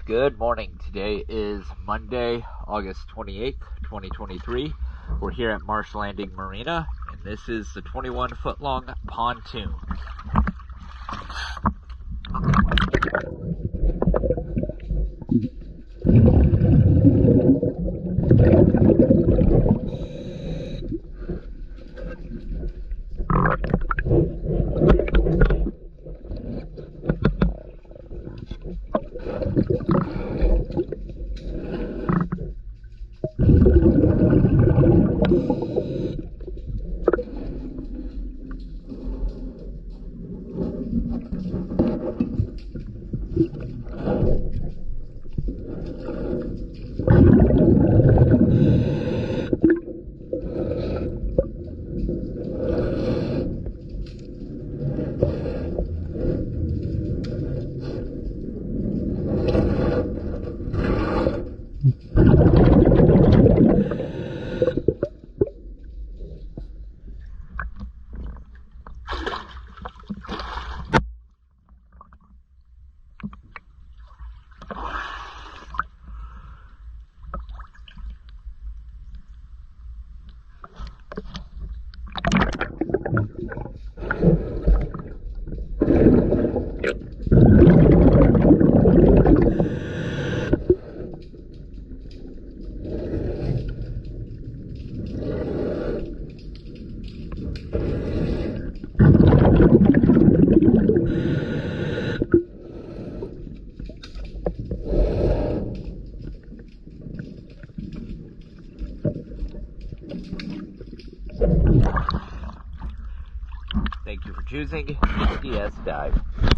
Good morning. Today is Monday, August 28th, 2023. We're here at Marsh Landing Marina, and this is the 21-foot-long pontoon. Thank you for choosing DS Dive.